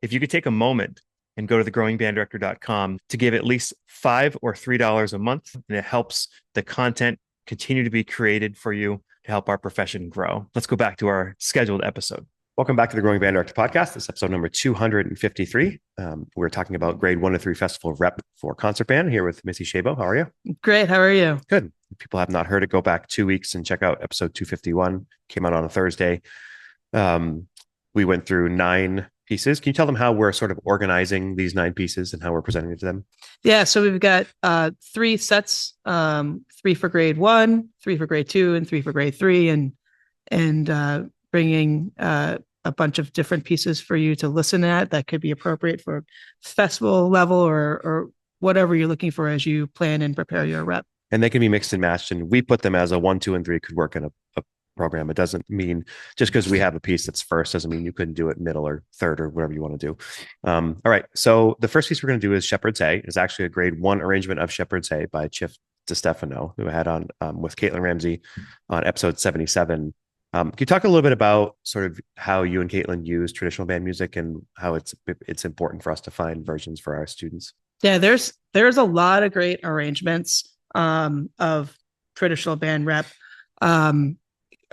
if you could take a moment and go to thegrowingbanddirector.com to give at least $5 or $3 a month, and it helps the content continue to be created for you to help our profession grow. Let's go back to our scheduled episode. Welcome back to the Growing Band Director podcast. This is episode number 253. We're talking about grade 1 to 3 festival rep for concert band here with Missy Shabo. How are you? Great. How are you? Good. If people have not heard it, go back 2 weeks and check out episode 251. Came out on a Thursday. We went through 9 pieces. Can you tell them how we're sort of organizing these 9 pieces and how we're presenting it to them? Yeah. So we've got 3 sets, 3 for grade 1, 3 for grade 2, and 3 for grade 3, and bringing a bunch of different pieces for you to listen at that could be appropriate for festival level or whatever you're looking for as you plan and prepare your rep. And they can be mixed and matched, and we put them as a 1, 2, and 3 could work in a program. It doesn't mean just because we have a piece that's first doesn't mean you couldn't do it middle or third or whatever you want to do. All right. So the first piece we're going to do is Shepherd's Hay. It's actually a grade 1 arrangement of Shepherd's Hay by Chip DeStefano, who I had on with Caitlin Ramsey on episode 77. Can you talk a little bit about sort of how you and Caitlin use traditional band music and how it's important for us to find versions for our students? Yeah, there's a lot of great arrangements of traditional band rep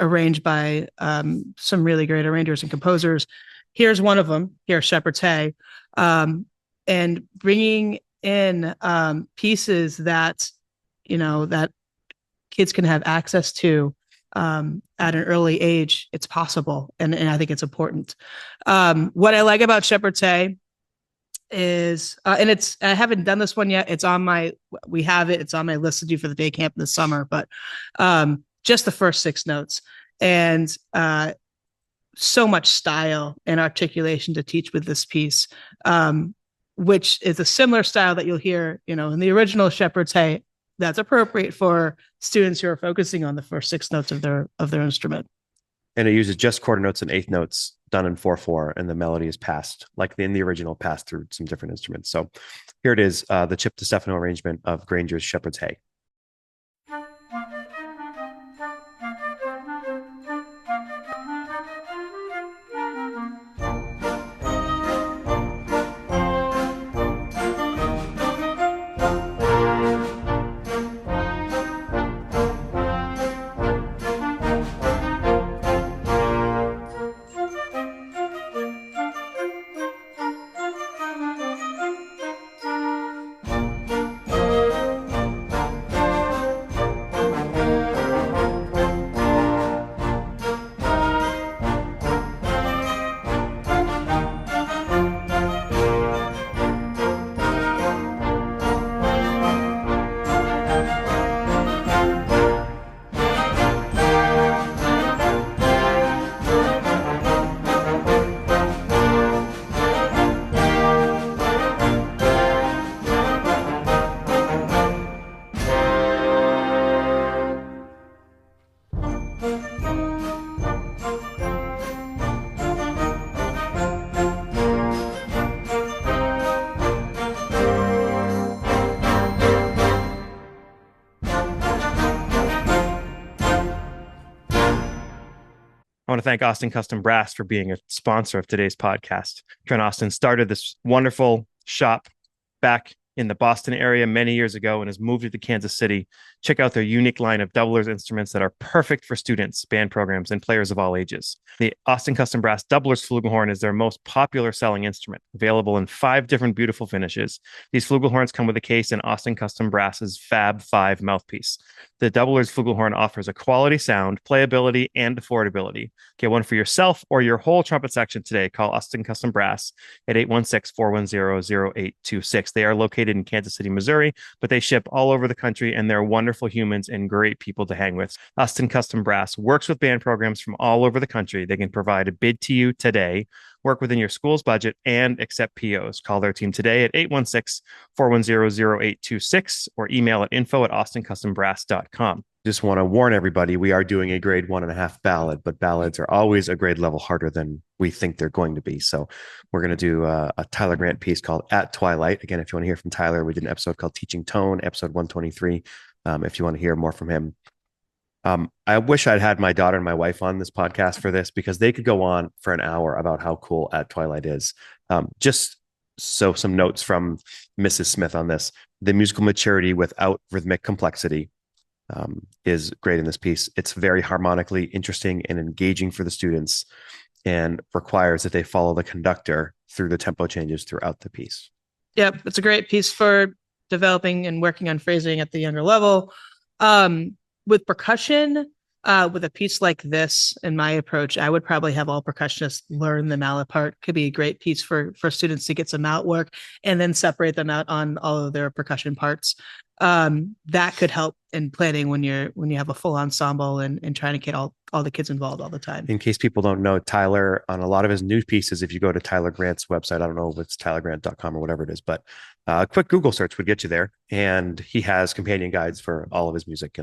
arranged by some really great arrangers and composers. Here's one of them. Here's Shepherd's Hay, and bringing in pieces that that kids can have access to at an early age. It's possible, and I think it's important. What I like about Shepherd's Hay is, and I haven't done this one yet. It's on my list to do for the day camp this summer, but just the first 6 notes, and so much style and articulation to teach with this piece, which is a similar style that you'll hear, in the original Shepherd's Hay. That's appropriate for students who are focusing on the first 6 notes of their instrument. And it uses just quarter notes and eighth notes done in 4/4, and the melody is passed, like in the original, passed through some different instruments. So here it is, the Chip DeStefano arrangement of Granger's Shepherd's Hay. I want to thank Austin Custom Brass for being a sponsor of today's podcast. Trent Austin started this wonderful shop back in the Boston area many years ago and has moved to Kansas City. Check out their unique line of doublers instruments that are perfect for students, band programs, and players of all ages. The Austin Custom Brass Doublers Flugelhorn is their most popular selling instrument, available in 5 different beautiful finishes. These flugelhorns come with a case in Austin Custom Brass's Fab 5 mouthpiece. The Doublers Flugelhorn offers a quality sound, playability, and affordability. Get one for yourself or your whole trumpet section today. Call Austin Custom Brass at 816-410-0826. They are located in Kansas City, Missouri, but they ship all over the country, and they're wonderful humans and great people to hang with. Austin Custom Brass works with band programs from all over the country. They can provide a bid to you today, work within your school's budget, and accept POs. Call their team today at 816-410-0826 or email at info@austincustombrass.com. Just want to warn everybody, we are doing a grade 1.5 ballad, but ballads are always a grade level harder than we think they're going to be. So we're going to do a Tyler Grant piece called At Twilight. Again, if you want to hear from Tyler, we did an episode called Teaching Tone, episode 123. If you want to hear more from him. I wish I'd had my daughter and my wife on this podcast for this because they could go on for an hour about how cool At Twilight is. Just so some notes from Mrs. Smith on this. The musical maturity without rhythmic complexity is great in this piece. It's very harmonically interesting and engaging for the students and requires that they follow the conductor through the tempo changes throughout the piece. Yep, it's a great piece for developing and working on phrasing at the younger level. With percussion, with a piece like this, in my approach, I would probably have all percussionists learn the mallet part. Could be a great piece for students to get some mallet work and then separate them out on all of their percussion parts. That could help in planning when you have a full ensemble and trying to get all the kids involved all the time. In case people don't know, Tyler, on a lot of his new pieces, if you go to Tyler Grant's website, I don't know if it's tylergrant.com or whatever it is, but a quick Google search would get you there. And he has companion guides for all of his music.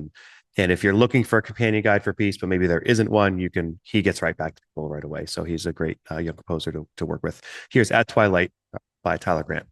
And if you're looking for a companion guide for a piece, but maybe there isn't one, he gets right back to people right away. So he's a great young composer to work with. Here's At Twilight by Tyler Grant.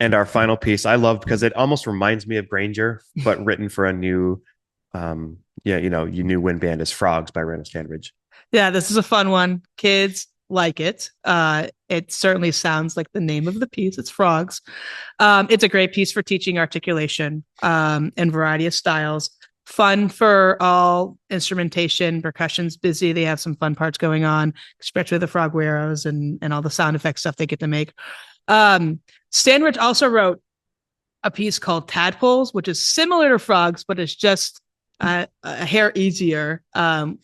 And our final piece, I love because it almost reminds me of Granger, but written for a new, you knew wind band is Frogs by Randall Standridge. Yeah, this is a fun one. Kids like it. It certainly sounds like the name of the piece. It's Frogs. It's a great piece for teaching articulation and variety of styles. Fun for all instrumentation. Percussion's busy. They have some fun parts going on, especially the frog arrows and all the sound effect stuff they get to make. Standridge also wrote a piece called Tadpoles, which is similar to Frogs, but it's just a hair easier,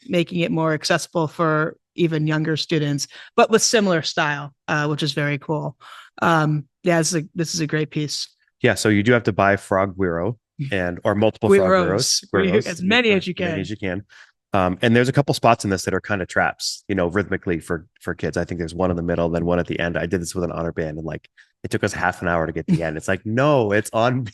making it more accessible for even younger students, but with similar style, which is very cool. This is a great piece. Yeah, so you do have to buy Frog Guiro or multiple Frog Guiros. As many as you can. Many as you can. And there's a couple spots in this that are kind of traps, rhythmically for kids. I think there's one in the middle, then one at the end. I did this with an honor band, and it took us half an hour to get to the end. It's like, no, it's on.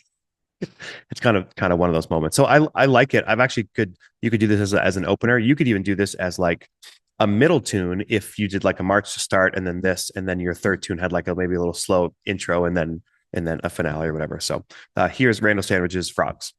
It's kind of one of those moments. So I like it. You could do this as an opener. You could even do this as like a middle tune if you did like a march to start and then this, and then your third tune had like maybe a little slow intro and then a finale or whatever. So here's Randall Standridge's Frogs.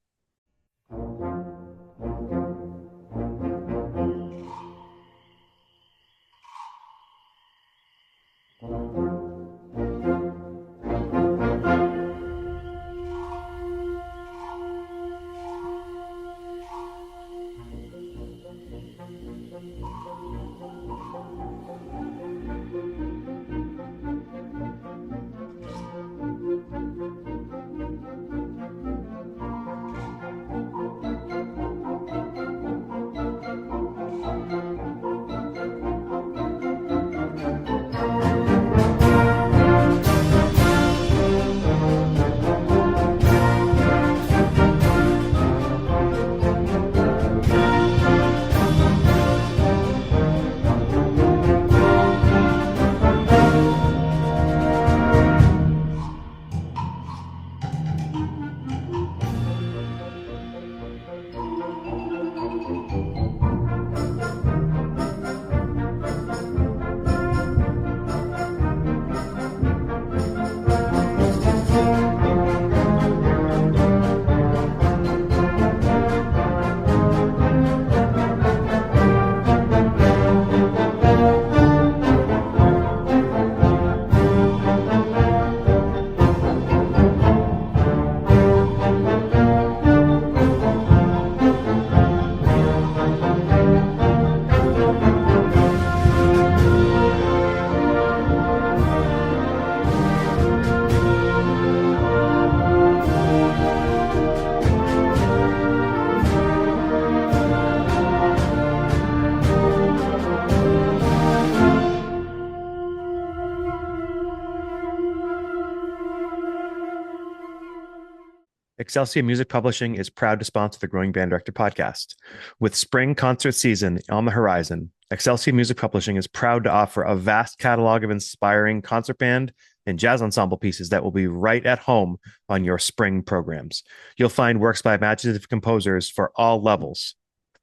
Excelsior Music Publishing is proud to sponsor the Growing Band Director podcast. With spring concert season on the horizon, Excelsior Music Publishing is proud to offer a vast catalog of inspiring concert band and jazz ensemble pieces that will be right at home on your spring programs. You'll find works by imaginative composers for all levels.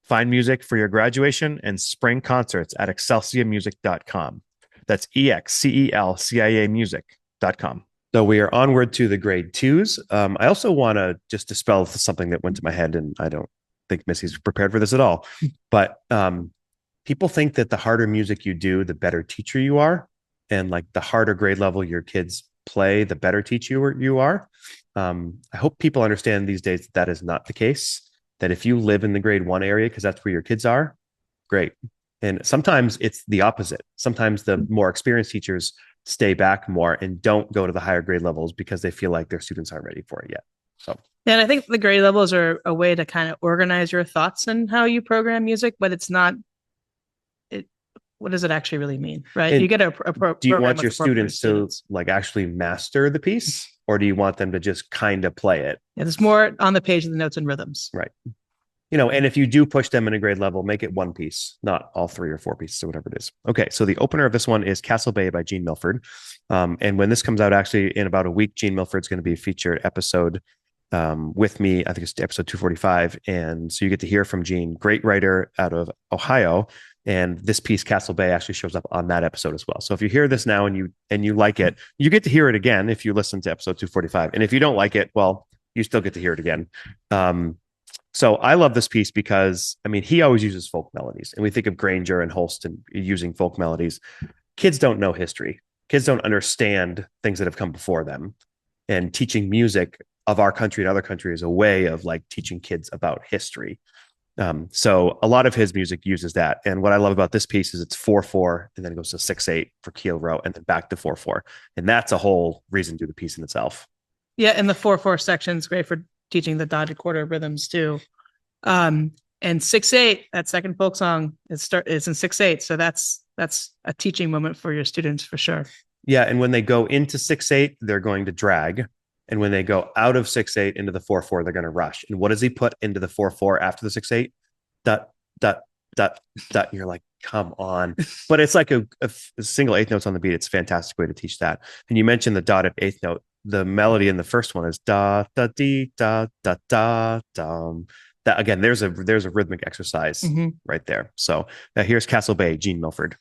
Find music for your graduation and spring concerts at excelsiormusic.com. That's EXCELCIA music.com. So we are onward to the grade twos. I also want to just dispel something that went to my head, and I don't think Missy's prepared for this at all. But people think that the harder music you do, the better teacher you are. And like the harder grade level your kids play, the better teacher you are. I hope people understand these days that is not the case. That if you live in the grade 1 area, because that's where your kids are, great. And sometimes it's the opposite. Sometimes the more experienced teachers stay back more and don't go to the higher grade levels because they feel like their students aren't ready for it yet. So, and I think the grade levels are a way to kind of organize your thoughts and how you program music, but it's not. What does it actually really mean, right? And you get do you want your students to like actually master the piece, or do you want them to just kind of play it? Yeah, there's more on the page of the notes and rhythms. Right. And if you do push them in a grade level, make it one piece, not all 3 or 4 pieces or whatever it is. Okay, so the opener of this one is Castle Bay by Gene Milford. And when this comes out, actually in about a week, Gene Milford's going to be a featured episode with me. I think it's episode 245. And so you get to hear from Gene, great writer out of Ohio. And this piece, Castle Bay, actually shows up on that episode as well. So if you hear this now and you like it, you get to hear it again if you listen to episode 245. And if you don't like it, well, you still get to hear it again. So I love this piece because, I mean, he always uses folk melodies. And we think of Granger and Holston using folk melodies. Kids don't know history. Kids don't understand things that have come before them. And teaching music of our country and other countries is a way of like teaching kids about history. So a lot of his music uses that. And what I love about this piece is it's 4/4 and then it goes to 6/8 for keel row and then back to 4/4. And that's a whole reason to do the piece in itself. Yeah. And the 4/4 section is great for teaching the dotted quarter rhythms too. And 6/8, that second folk song is in 6/8. So that's a teaching moment for your students for sure. Yeah. And when they go into 6/8, they're going to drag. And when they go out of 6/8 into the 4/4, they're going to rush. And what does he put into the 4/4 after the 6/8? Dot, dot, dot, dot. You're like, come on. But it's like a single eighth notes on the beat. It's a fantastic way to teach that. And you mentioned the dotted eighth note. The melody in the first one is da, da, dee, da, da, da, dum. That again, there's a rhythmic exercise right there. So here's Castle Bay, Gene Milford.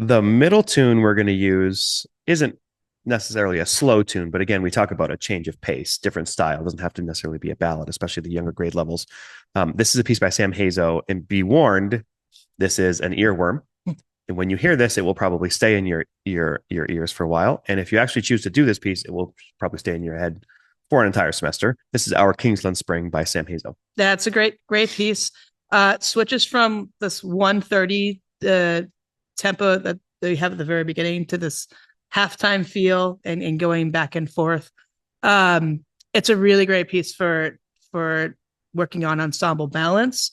The middle tune we're going to use isn't necessarily a slow tune, but again, we talk about a change of pace, different style. It doesn't have to necessarily be a ballad, especially the younger grade levels. This is a piece by Sam Hazo, and be warned, this is an earworm. And when you hear this, it will probably stay in your ears for a while. And if you actually choose to do this piece, it will probably stay in your head for an entire semester. This is Our Kingsland Spring by Sam Hazo. That's a great piece. Switches from this 130 tempo that they have at the very beginning to this halftime feel and going back and forth. It's a really great piece for working on ensemble balance,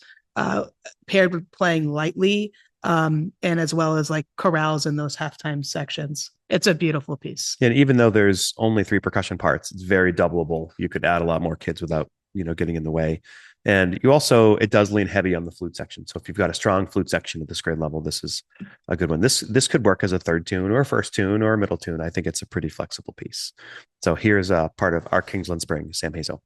paired with playing lightly, and as well as like chorales in those halftime sections. It's a beautiful piece. And even though there's only 3 percussion parts, it's very doubleable. You could add a lot more kids without, getting in the way. And it does lean heavy on the flute section. So if you've got a strong flute section at this grade level, this is a good one. This could work as a third tune or a first tune or a middle tune. I think it's a pretty flexible piece. So here's a part of Our Kingsland Spring, Sam Hazo.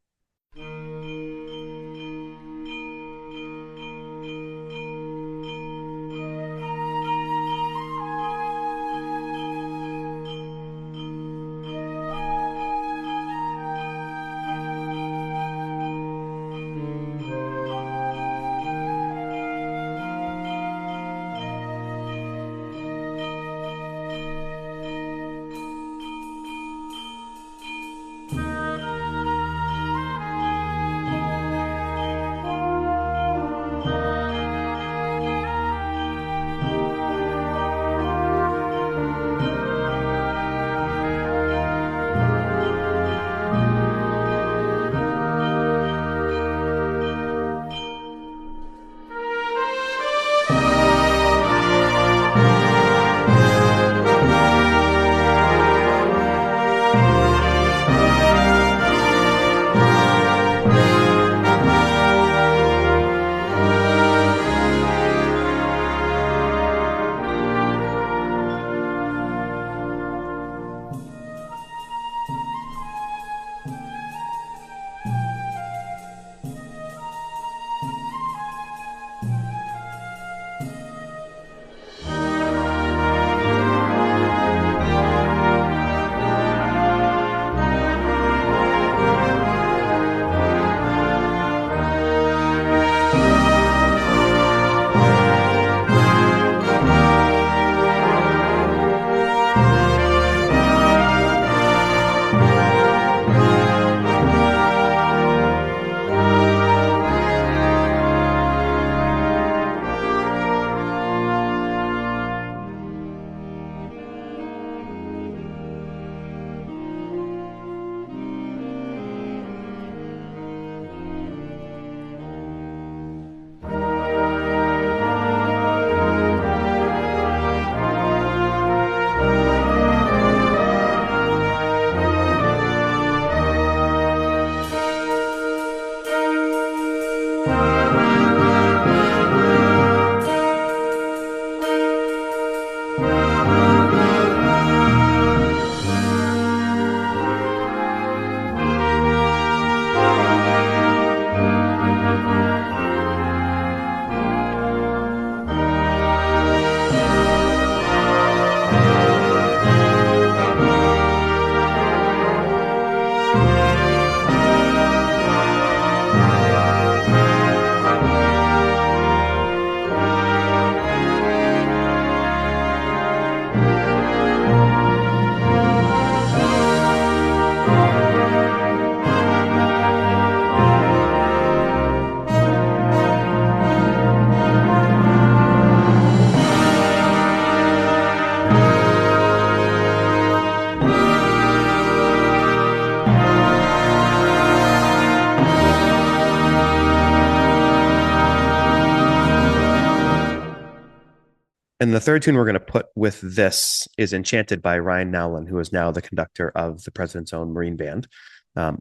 And the third tune we're going to put with this is Enchanted by Ryan Nowlin, who is now the conductor of the President's Own Marine Band.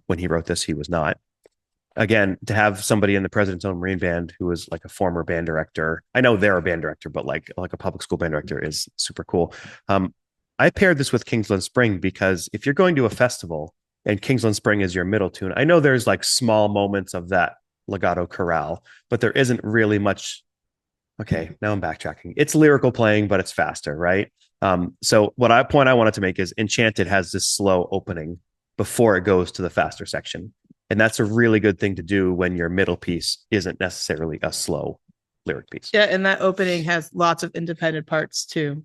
When he wrote this, he was not. Again, to have somebody in the President's Own Marine Band who is like a former band director. I know they're a band director, but like a public school band director is super cool. I paired this with Kingsland Spring because if you're going to a festival and Kingsland Spring is your middle tune, I know there's like small moments of that legato chorale, but there isn't really much Okay, now I'm backtracking. It's lyrical playing, but it's faster, right? So point I wanted to make is Enchanted has this slow opening before it goes to the faster section. And that's a really good thing to do when your middle piece isn't necessarily a slow lyric piece. Yeah, and that opening has lots of independent parts too.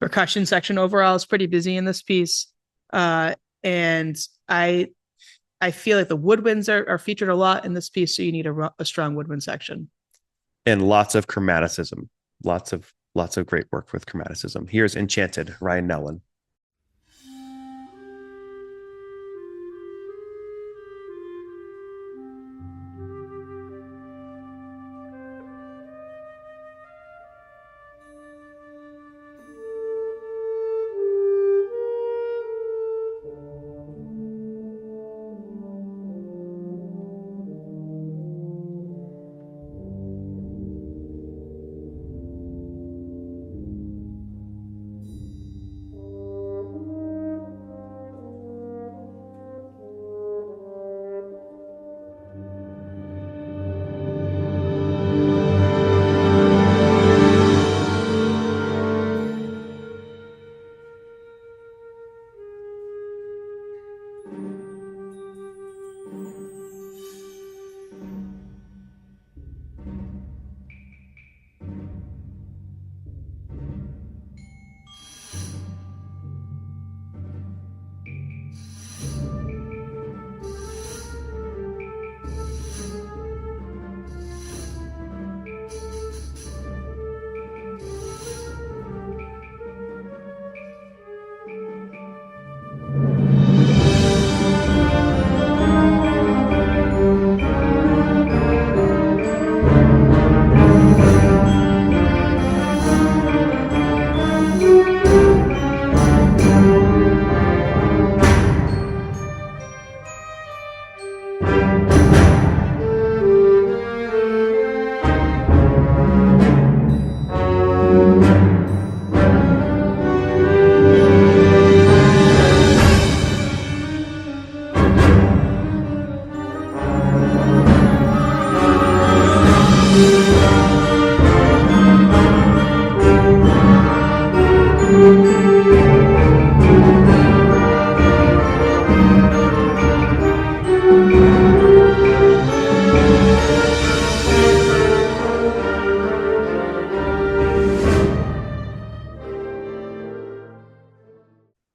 Percussion section overall is pretty busy in this piece. And I feel like the woodwinds are featured a lot in this piece, so you need a strong woodwind section. And lots of chromaticism, lots of great work with chromaticism. Here's Enchanted, Ryan Nellen.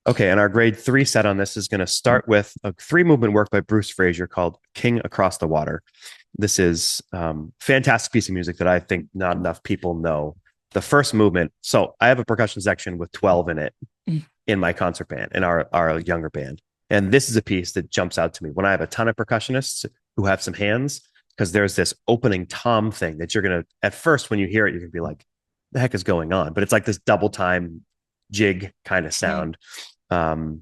Okay, and our grade 3 set on this is going to start with a 3-movement work by Bruce Fraser called King Across the Water. This is fantastic piece of music that I think not enough people know. The first movement, so I have a percussion section with 12 in it in my concert band, in our younger band. And this is a piece that jumps out to me when I have a ton of percussionists who have some hands, because there's this opening tom thing that you're going to, at first, when you hear it, you're going to be like, the heck is going on? But it's like this double time jig kind of sound. So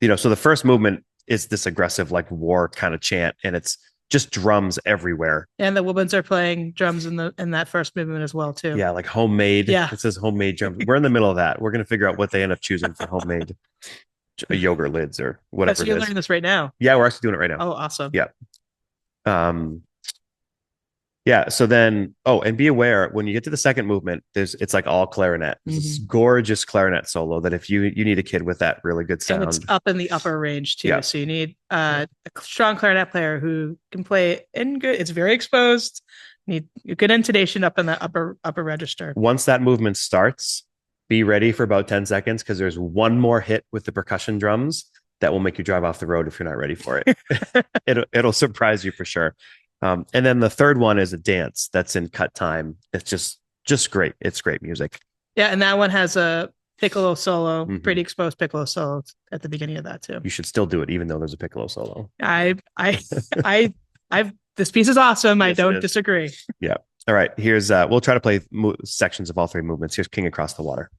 the first movement is this aggressive, like war kind of chant, and it's just drums everywhere. And the woodwinds are playing drums in that first movement as well too. Yeah, like homemade. Yeah. It says homemade drums. We're in the middle of that. We're going to figure out what they end up choosing for homemade yogurt lids or whatever. So you're learning this right now? Yeah, we're actually doing it right now. Oh, awesome. Yeah. Yeah. So then, and be aware when you get to the second movement, it's like all clarinet. There's this gorgeous clarinet solo that if you need a kid with that really good sound. And it's up in the upper range too. Yeah. So you need a strong clarinet player who can play in good. It's very exposed. You need good intonation up in the upper register. Once that movement starts, be ready for about 10 seconds because there's one more hit with the percussion drums that will make you drive off the road if you're not ready for it. It'll surprise you for sure. And then the third one is a dance that's in cut time. It's just great. It's great music. Yeah, and that one has a piccolo solo, pretty exposed piccolo solo at the beginning of that too. You should still do it, even though there's a piccolo solo. This piece is awesome. Yes, I don't disagree. Yeah. All right. Here's we'll try to play sections of all 3 movements. Here's King Across the Water.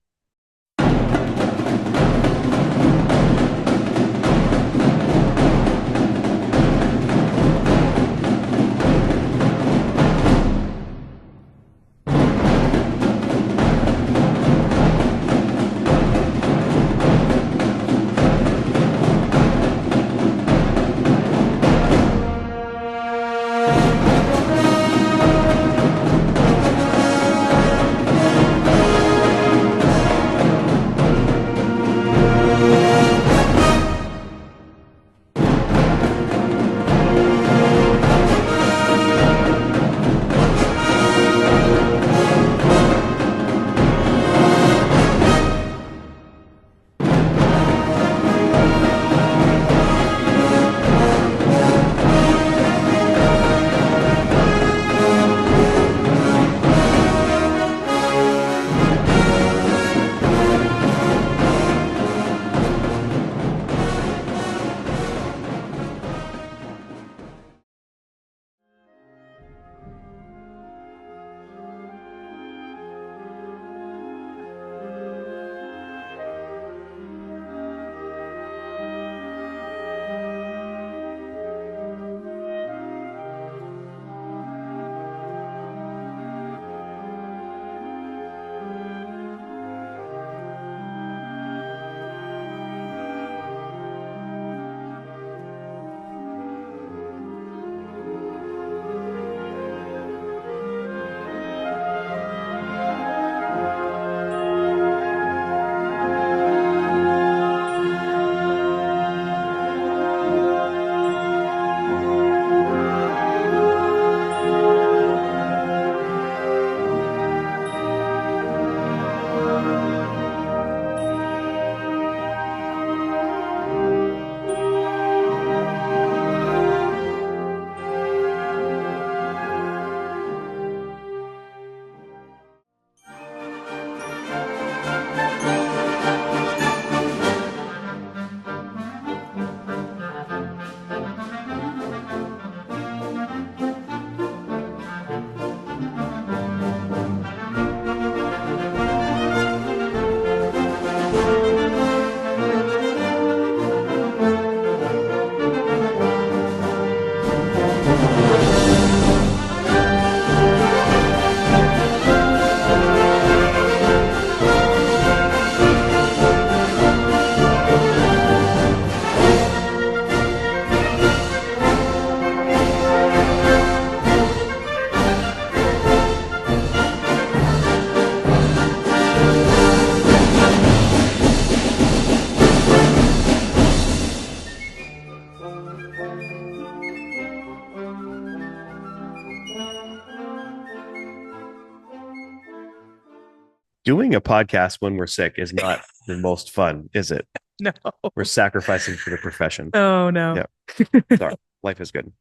Doing a podcast when we're sick is not the most fun, is it? No. We're sacrificing for the profession. Oh no. Yeah. Sorry. Life is good.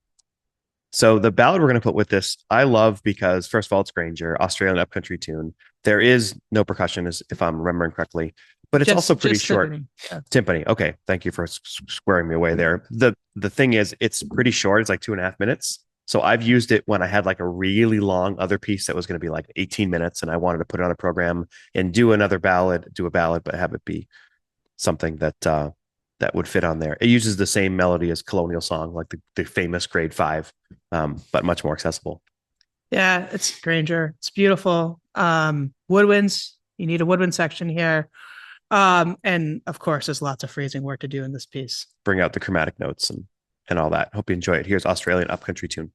So the ballad we're going to put with this, I love because first of all, it's Granger, Australian upcountry tune. There is no percussion, if I'm remembering correctly, but it's also pretty short. Timpani. Yeah. Timpani. Okay, thank you for squaring me away there. The thing is, it's pretty short. It's like 2.5 minutes. So I've used it when I had like a really long other piece that was going to be like 18 minutes, and I wanted to put it on a program and do a ballad, but have it be something that would fit on there. It uses the same melody as Colonial Song, like the famous grade 5, but much more accessible. Yeah, it's Granger. It's beautiful. Woodwinds. You need a woodwind section here. And of course, there's lots of phrasing work to do in this piece. Bring out the chromatic notes and all that. Hope you enjoy it. Here's Australian upcountry tune.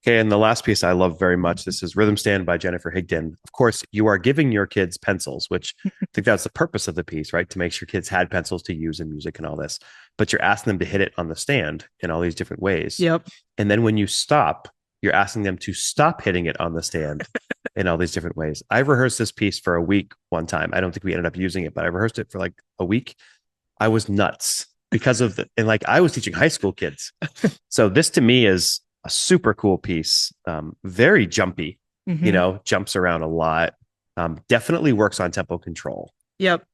Okay, and the last piece I love very much. This is Rhythm Stand by Jennifer Higdon. Of course, you are giving your kids pencils, which I think that's the purpose of the piece, right? To make sure kids had pencils to use in music and all this. But you're asking them to hit it on the stand in all these different ways. Yep. And then when you stop, you're asking them to stop hitting it on the stand in all these different ways. I rehearsed this piece for a week one time. I don't think we ended up using it, but I rehearsed it for like a week. I was nuts because of and like I was teaching high school kids. So this to me is a super cool piece. Very jumpy, jumps around a lot. Definitely works on tempo control. Yep.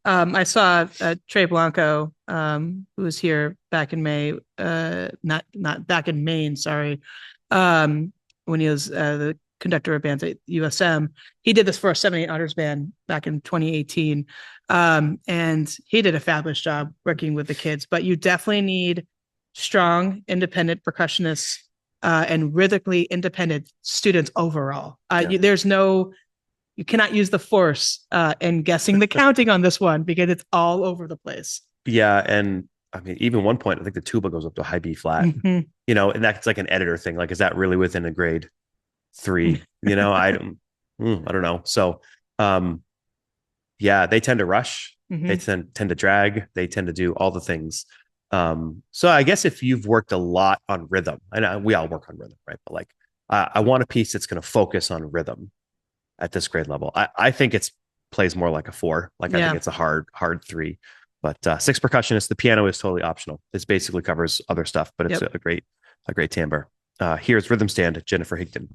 I saw Trey Blanco, who was here back in May, not back in Maine, sorry. When he was the conductor of bands at USM. He did this for a 78 Honors Band back in 2018. And he did a fabulous job working with the kids, but you definitely need strong, independent percussionists and rhythmically independent students overall. You cannot use the force in guessing the counting on this one because it's all over the place. Yeah. And I mean, even one point, I think the tuba goes up to a high B flat, and that's like an editor thing. Like, is that really within a grade? 3. I don't know. So, they tend to rush. Mhm. They tend to drag. They tend to do all the things. So I guess if you've worked a lot on rhythm, and we all work on rhythm, right? But like, I want a piece that's going to focus on rhythm at this grade level. I think it's plays more like a 4. Like, I think it's a hard 3. But 6 percussionist, the piano is totally optional. This basically covers other stuff, but it's a great timbre. Here's rhythm stand, Jennifer Higdon.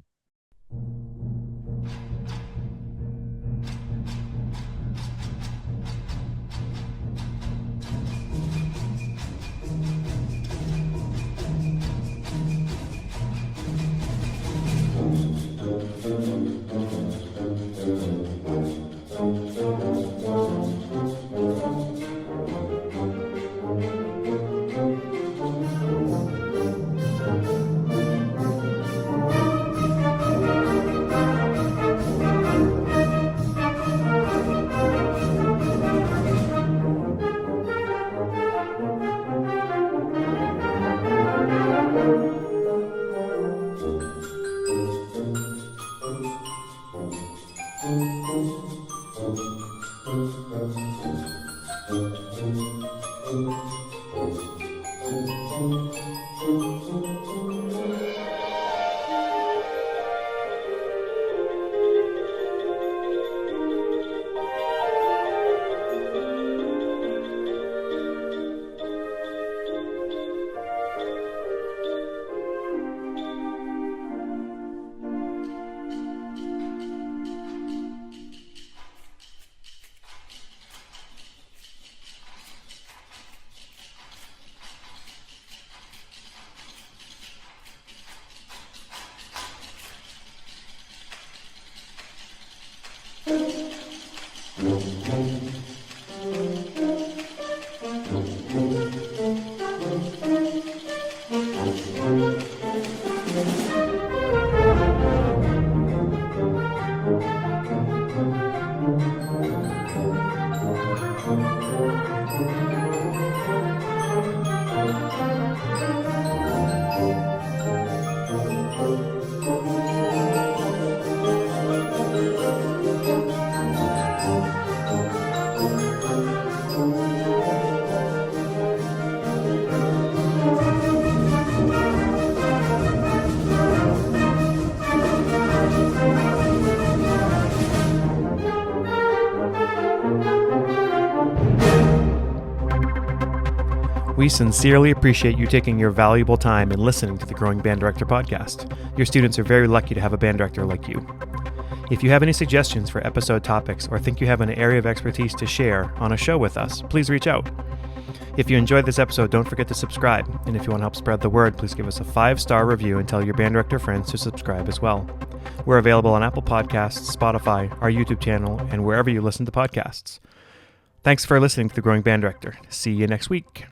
We sincerely appreciate you taking your valuable time and listening to the Growing Band Director podcast. Your students are very lucky to have a band director like you. If you have any suggestions for episode topics or think you have an area of expertise to share on a show with us, please reach out. If you enjoyed this episode, don't forget to subscribe. And if you want to help spread the word, please give us a 5-star review and tell your band director friends to subscribe as well. We're available on Apple Podcasts, Spotify, our YouTube channel, and wherever you listen to podcasts. Thanks for listening to The Growing Band Director. See you next week.